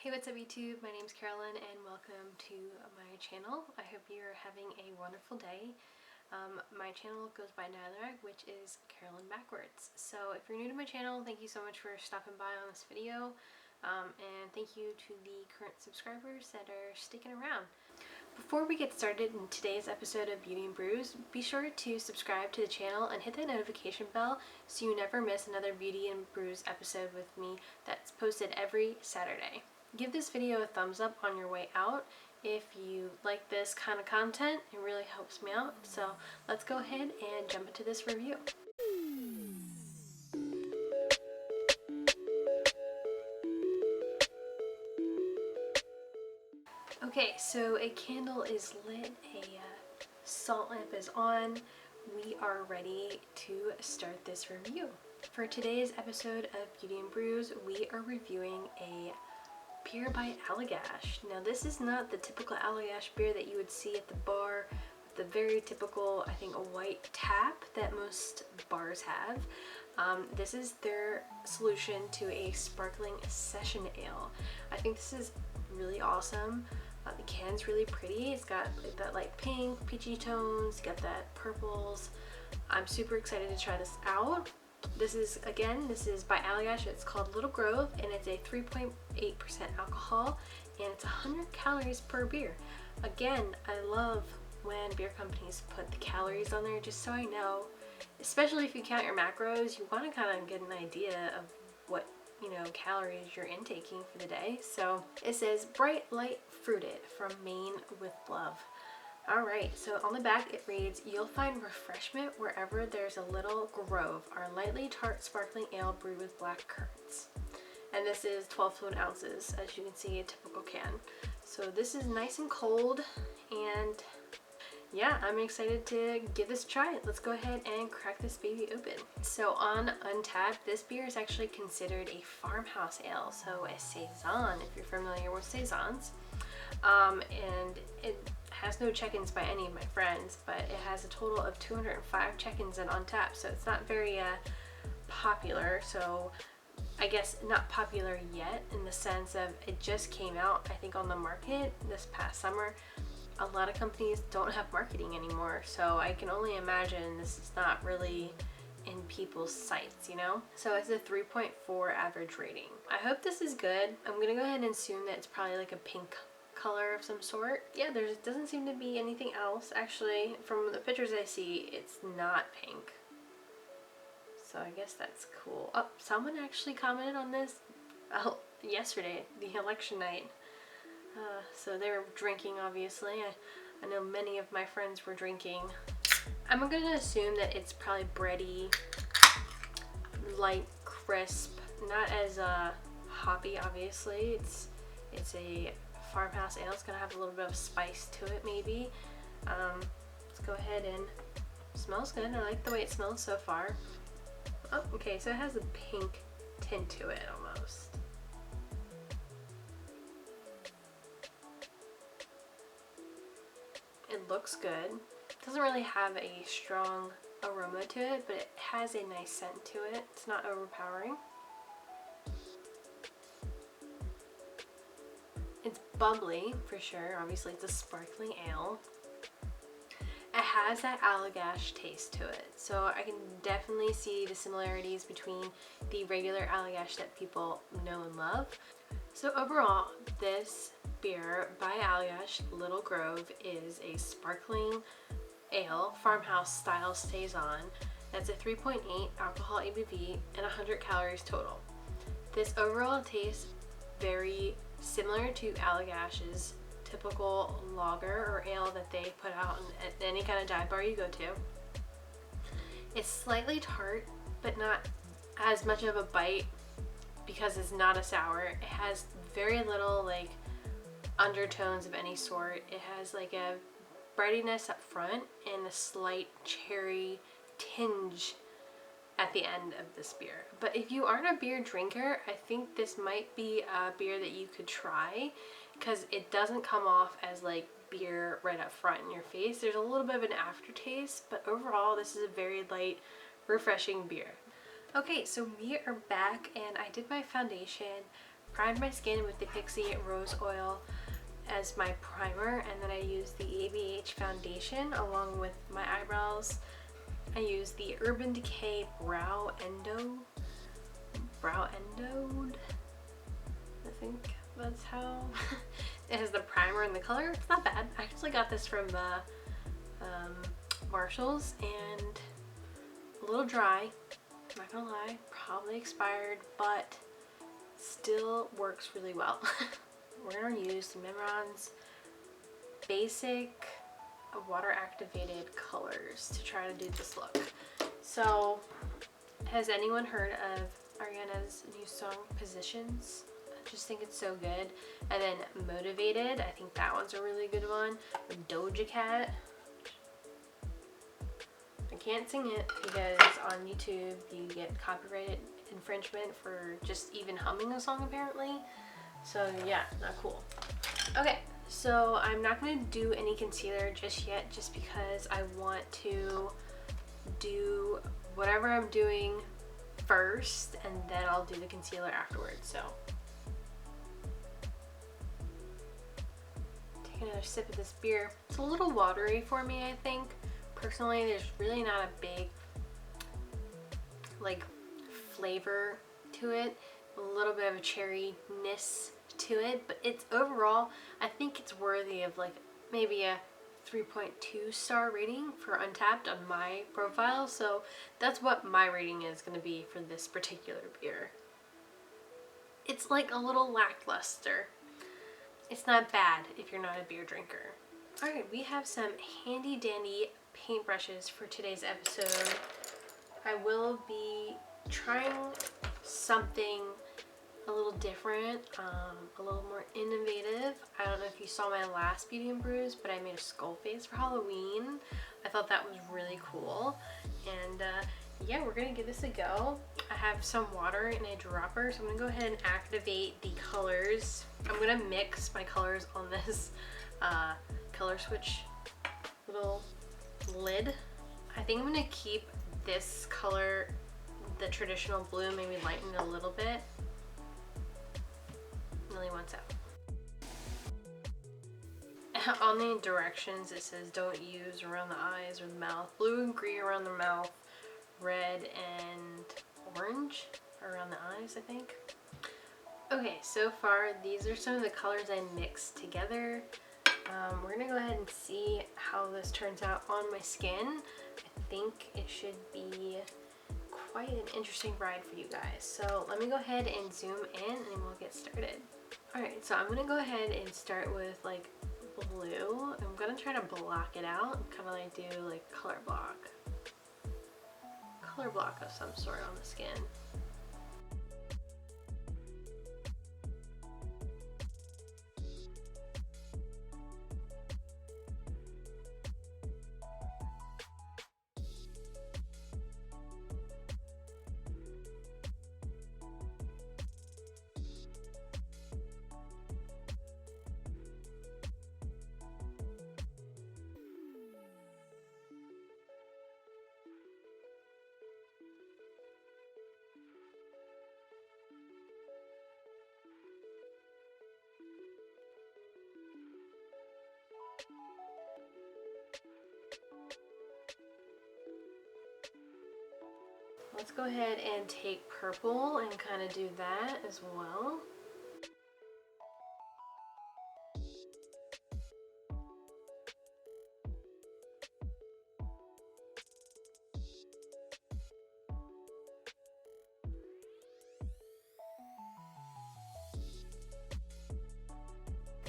Hey, what's up YouTube? My name's Carolyn and welcome to my channel. I hope you're having a wonderful day. My channel goes by Nylarag, which is Carolyn backwards. So if you're new to my channel, thank you so much for stopping by on this video. And thank you to the current subscribers that are sticking around. Before we get started in today's episode of Beauty and Brews, be sure to subscribe to the channel and hit that notification bell so you never miss another Beauty and Brews episode with me that's posted every Saturday. Give this video a thumbs up on your way out if you like this kind of content. It really helps me out. So let's go ahead and jump into this review. Okay, so a candle is lit, a salt lamp is on. We are ready to start this review. For today's episode of Beauty and Brews, we are reviewing a beer by Allagash. Now this is not the typical Allagash beer that you would see at the bar, the very typical, I think, a white tap that most bars have. This is their solution to a sparkling session ale. I think this is really awesome. The can's really pretty. It's got that like pink, peachy tones, got that purples. I'm super excited to try this out. This is by Allagash. It's called Little Grove and it's a 3.8% alcohol and it's 100 calories per beer. Again, I love when beer companies put the calories on there just so I know, especially if you count your macros, you want to kind of get an idea of what, calories you're intaking for the day. So it says bright light fruited from Maine with love. Alright, so on the back it reads, "You'll find refreshment wherever there's a little grove, our lightly tart sparkling ale brewed with black currants." And this is 12 fluid ounces, as you can see, a typical can. So this is nice and cold, and yeah, I'm excited to give this a try. Let's go ahead and crack this baby open. So on Untappd, this beer is actually considered a farmhouse ale, so a saison, if you're familiar with saisons. And it has no check-ins by any of my friends, but it has a total of 205 check-ins in Untappd, so it's not very popular. So I guess not popular yet in the sense of it just came out, I think, on the market this past summer. A lot of companies don't have marketing anymore, so I can only imagine this is not really in people's sights, So it's a 3.4 average rating. I hope this is good. I'm gonna go ahead and assume that it's probably like a pink color of some sort. Yeah, there doesn't seem to be anything else. Actually, from the pictures I see, it's not pink. So I guess that's cool. Oh, someone actually commented on this yesterday, the election night. So they were drinking, obviously. I know many of my friends were drinking. I'm gonna assume that it's probably bready, light, crisp, not as hoppy, obviously. It's a farmhouse ale. It's gonna have a little bit of spice to it, maybe. Let's go ahead and smells good. I like the way it smells so far. Oh, okay, so it has a pink tint to it almost. It looks good. It doesn't really have a strong aroma to it, but it has a nice scent to it. It's not overpowering. It's bubbly for sure. Obviously it's a sparkling ale. It has that Allagash taste to it, so I can definitely see the similarities between the regular Allagash that people know and love. So overall, this beer by Allagash, Little Grove, is a sparkling ale, farmhouse style saison. That's a 3.8 alcohol ABV and 100 calories total. This overall tastes very similar to Allagash's typical lager or ale that they put out at any kind of dive bar you go to. It's slightly tart, but not as much of a bite because it's not a sour. It has very little like undertones of any sort. It has like a breadiness up front and a slight cherry tinge at the end of this beer. But if you aren't a beer drinker, I think this might be a beer that you could try because it doesn't come off as like beer right up front in your face. There's a little bit of an aftertaste, but overall this is a very light, refreshing beer. Okay, so we are back and I did my foundation primed my skin with the Pixie Rose Oil as my primer, and then I used the ABH foundation along with my eyebrows. I used the Urban Decay Browowed, I think that's how it has the primer and the color. It's not bad. I actually got this from Marshall's, and a little dry, I'm not gonna lie, probably expired, but still works really well. We're gonna use Mehron's basic water activated colors to try to do this look. So, has anyone heard of Ariana's new song Positions? I just think it's so good. And then Motivated, I think that one's a really good one. Doja Cat, I can't sing it because on YouTube you get copyright infringement for just even humming a song apparently. So yeah, not cool. Okay, so I'm not going to do any concealer just yet, just because I want to do whatever I'm doing first and then I'll do the concealer afterwards. So take another sip of this beer. It's a little watery for me, I think. Personally, there's really not a big like flavor to it. A little bit of a cherryness to it, but it's overall, I think it's worthy of like maybe a 3.2 star rating for Untapped on my profile. So that's what my rating is going to be for this particular beer. It's like a little lackluster. It's not bad if you're not a beer drinker. Alright, we have some handy dandy paintbrushes for today's episode. I will be trying something a little different, a little more innovative. I don't know if you saw my last Beauty and Brews, but I made a skull face for Halloween. I thought that was really cool, and yeah, we're gonna give this a go. I have some water in a dropper, so I'm gonna go ahead and activate the colors. I'm gonna mix my colors on this color switch little lid. I think I'm gonna keep this color, the traditional blue, maybe lighten it a little bit. Really wants out. On the directions it says don't use around the eyes or the mouth. Blue and green around the mouth, red and orange around the eyes, I think. Okay, so far these are some of the colors I mixed together. We're gonna go ahead and see how this turns out on my skin. I think it should be quite an interesting ride for you guys. So let me go ahead and zoom in and we'll get started. Alright, so I'm gonna go ahead and start with like blue. I'm gonna try to block it out and kind of like do like color block of some sort on the skin. Let's go ahead and take purple and kind of do that as well.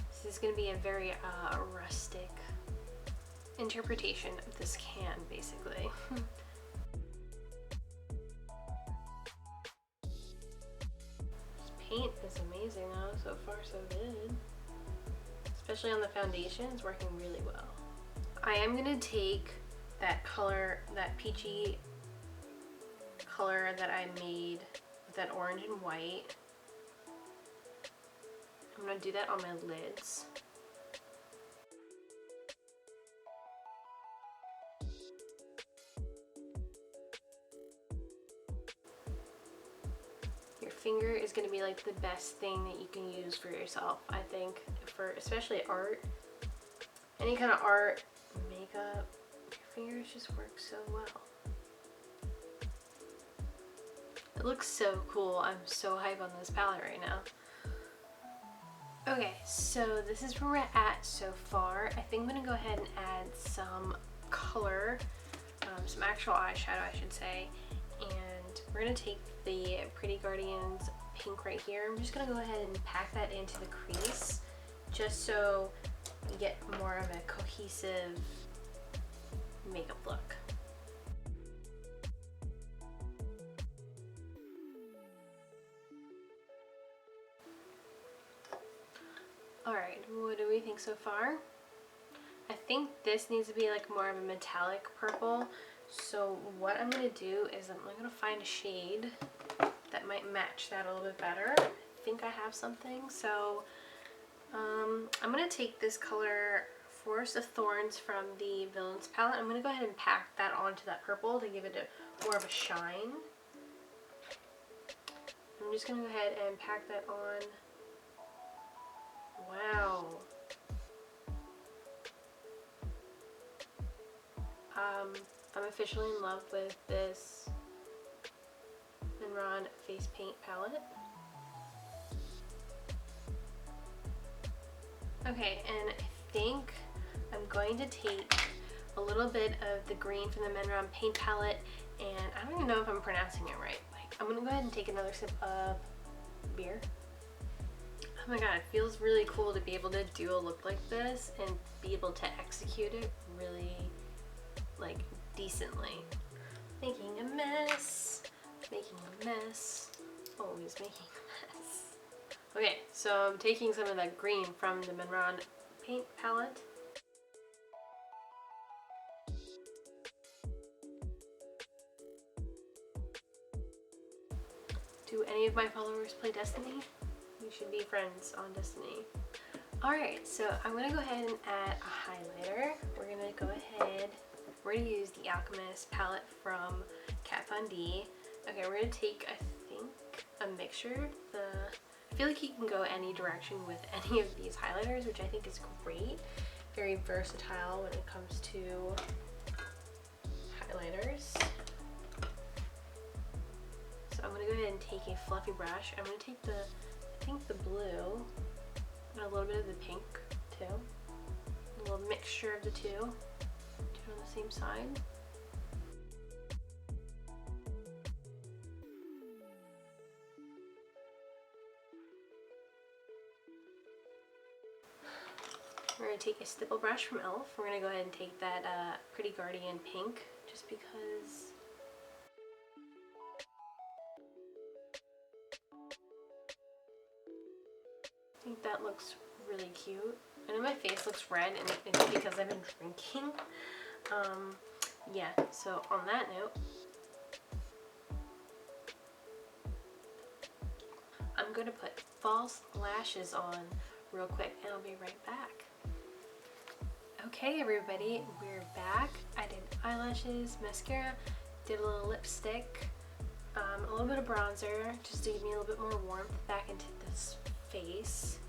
This is going to be a very rustic interpretation of this can, basically. Paint is amazing though, so far so good. Especially on the foundation, it's working really well. I am gonna take that color, that peachy color that I made with that orange and white. I'm gonna do that on my lids. Your finger is going to be like the best thing that you can use for yourself, I think, for especially art. Any kind of art, makeup, your fingers just work so well. It looks so cool. I'm so hype on this palette right now. Okay, so this is where we're at so far. I think I'm going to go ahead and add some color, some actual eyeshadow I should say, and we're going to take the Pretty Guardians pink right here. I'm just going to go ahead and pack that into the crease just so you get more of a cohesive makeup look. Alright, what do we think so far? I think this needs to be like more of a metallic purple. So what I'm going to do is I'm going to find a shade that might match that a little bit better. I think I have something. So I'm going to take this color Forest of Thorns from the Villains palette. I'm going to go ahead and pack that onto that purple to give it more of a shine. I'm just going to go ahead and pack that on. Wow. I'm officially in love with this Mehron face paint palette. Okay, and I think I'm going to take a little bit of the green from the Mehron paint palette, and I don't even know if I'm pronouncing it right. Like, I'm gonna go ahead and take another sip of beer. Oh my god, it feels really cool to be able to do a look like this and be able to execute it really, like, decently. Making a mess, always making a mess. Okay, so I'm taking some of that green from the Mehron paint palette. Do any of my followers play Destiny? You should be friends on Destiny. Alright, so I'm going to go ahead and add a highlighter. We're going to go ahead, we're going to use the Alchemist palette from Kat Von D. Okay, we're going to take, I think, a mixture. I feel like you can go any direction with any of these highlighters, which I think is great. Very versatile when it comes to highlighters. So I'm going to go ahead and take a fluffy brush. I'm going to take I think the blue and a little bit of the pink too. A little mixture of the two. Do it on the same side. We're going to take a stipple brush from e.l.f. We're going to go ahead and take that Pretty Guardian pink just because I think that looks really cute. I know my face looks red and it's because I've been drinking. Yeah, so on that note, I'm going to put false lashes on real quick and I'll be right back. Okay everybody, we're back. I did eyelashes, mascara, did a little lipstick, a little bit of bronzer just to give me a little bit more warmth back into this face.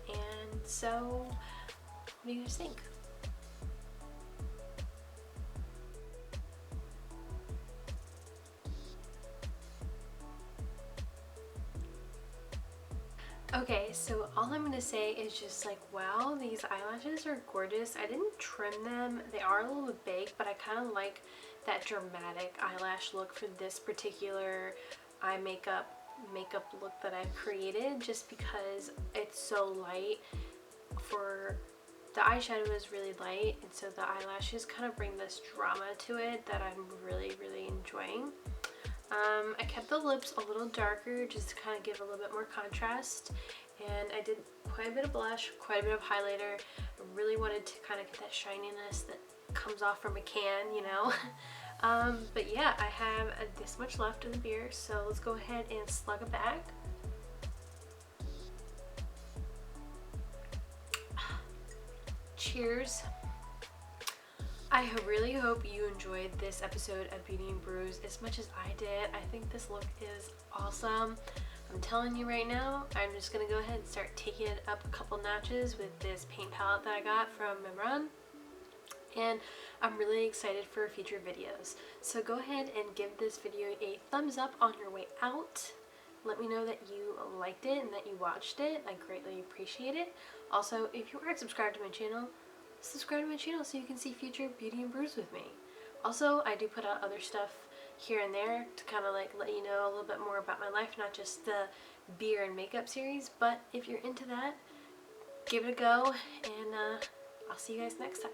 And so, what do you guys think? Okay, so all I'm gonna say is just like, wow, these eyelashes are gorgeous. I didn't trim them. They are a little bit big, but I kind of like that dramatic eyelash look for this particular eye makeup look that I've created, just because it's so light. For the eyeshadow is really light, and so the eyelashes kind of bring this drama to it that I'm really enjoying. I kept the lips a little darker just to kind of give a little bit more contrast, and I did quite a bit of blush, quite a bit of highlighter. I really wanted to kind of get that shininess that comes off from a can, you know. But yeah, I have this much left of the beer, so let's go ahead and slug it back. Cheers. I really hope you enjoyed this episode of Beauty and Brews as much as I did. I think this look is awesome. I'm telling you right now, I'm just gonna go ahead and start taking it up a couple notches with this paint palette that I got from Mehron. And I'm really excited for future videos. So go ahead and give this video a thumbs up on your way out. Let me know that you liked it and that you watched it. I greatly appreciate it. Also, if you aren't subscribed to my channel, subscribe to my channel so you can see future beauty and brews with me. Also, I do put out other stuff here and there to kind of like let you know a little bit more about my life, not just the beer and makeup series. But if you're into that, give it a go, and I'll see you guys next time.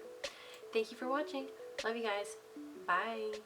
Thank you for watching. Love you guys. Bye.